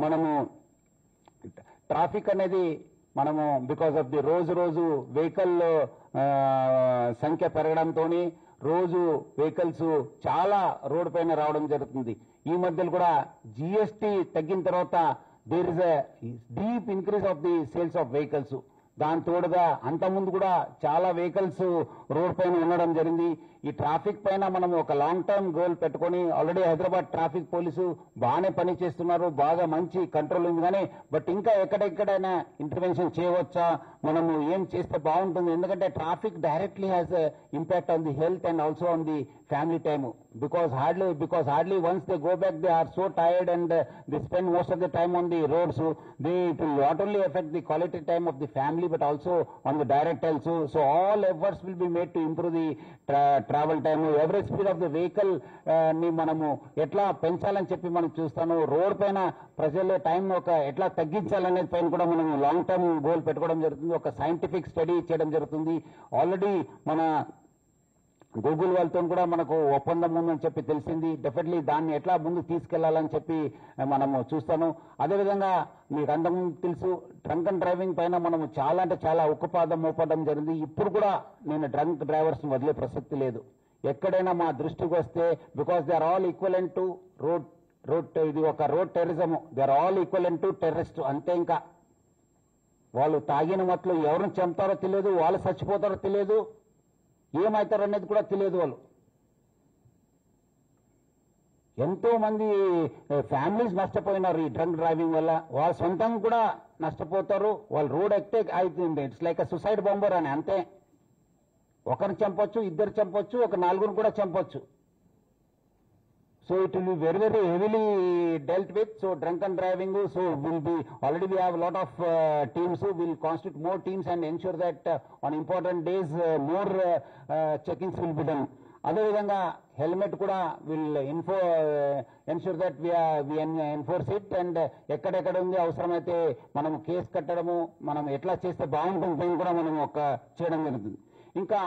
మనము ట్రాఫిక్ అనేది మనము బికాస్ ఆఫ్ ది రోజు వెహికల్ సంఖ్య పెరగడంతో రోజు వెహికల్స్ చాలా రోడ్ పైన రావడం జరుగుతుంది. ఈ మధ్యలో కూడా జిఎస్టీ తగ్గిన తర్వాత there is a deep increase of the sales of vehicles. దాని తోడుగా అంతకుముందు కూడా చాలా వెహికల్స్ రోడ్ పైన ఉండడం జరిగింది. ఈ ట్రాఫిక్ పైన మనం ఒక లాంగ్ టర్మ్ గోల్ పెట్టుకొని ఆల్రెడీ హైదరాబాద్ ట్రాఫిక్ పోలీసు బాగానే పని చేస్తున్నారు, బాగా మంచి కంట్రోల్ ఉంది. కానీ బట్ ఇంకా ఎక్కడెక్కడైనా ఇంటర్వెన్షన్ చేయవచ్చా, మనము ఏం చేస్తే బాగుంటుంది? ఎందుకంటే traffic directly has impact on the health and also on the family time, because hardly once they go back they are so tired and they spend most of the time on the roads. So it will not only affect the quality time of the family but also on the direct health. So all efforts will be made to improve the travel time. Average speed of the vehicle ni manamu etla పెంచాలని చెప్పి మనం చూస్తాము. Road పైన ప్రజల time ఒక ఎట్లా తగ్గించాలనే పైన కూడా మనం లాంగ్ టర్మ్ గోల్ పెట్టుకోవడం జరుగుతుంది. ఒక సైంటిఫిక్ స్టడీ చేయడం జరుగుతుంది. ఆల్రెడీ మన గూగుల్ వాళ్ళతో కూడా మనకు ఒప్పందం ఉందని చెప్పి తెలిసింది. డెఫినెట్లీ దాన్ని ఎట్లా ముందు తీసుకెళ్లాలని చెప్పి మనము చూస్తాము. అదేవిధంగా మీకు అంతకుముందు తెలుసు, డ్రంక్ అండ్ డ్రైవింగ్ పైన మనము చాలా అంటే చాలా ఉక్కుపాదం మోపడం జరిగింది. ఇప్పుడు కూడా నేను డ్రంక్ డ్రైవర్స్ వదిలే ప్రసక్తి లేదు. ఎక్కడైనా మా దృష్టికి వస్తే because they are all equivalent to road ఇది ఒక road terrorism. They are all equivalent to terrorist అంతే. ఇంకా వాళ్ళు తాగిన మట్లు ఎవరిని చంపుతారో తెలియదు, వాళ్ళు చచ్చిపోతారో తెలియదు, ఏమవుతారు అనేది కూడా తెలియదు. వాళ్ళు ఎంతో మంది ఫ్యామిలీస్ నష్టపోయినారు ఈ డ్రంక్ డ్రైవింగ్ వల్ల. వాళ్ళ సొంతంగా కూడా నష్టపోతారు. వాళ్ళు రోడ్ ఎక్కితే అవుతుంది. ఇట్స్ లైక్ సూసైడ్ బాంబర్ అని అంతే. ఒకరిని చంపొచ్చు, ఇద్దరు చంపొచ్చు, ఒక నలుగురు కూడా చంపొచ్చు. So it will be very, very heavily dealt with. So drunk and driving, so will be already we have a lot of teams who will constitute more teams and ensure that on important days more checkings will be done. అదేవిధంగా helmet కూడా will ensure that we enforce it and ఎక్కడెక్కడ ఉంది అవసరమైతే మనం case కట్టడము, మనం ఎట్లా చేస్తే బాగుంటుంది కూడా మనం ఒక చేయడం జరుగుతుంది. ఇంకా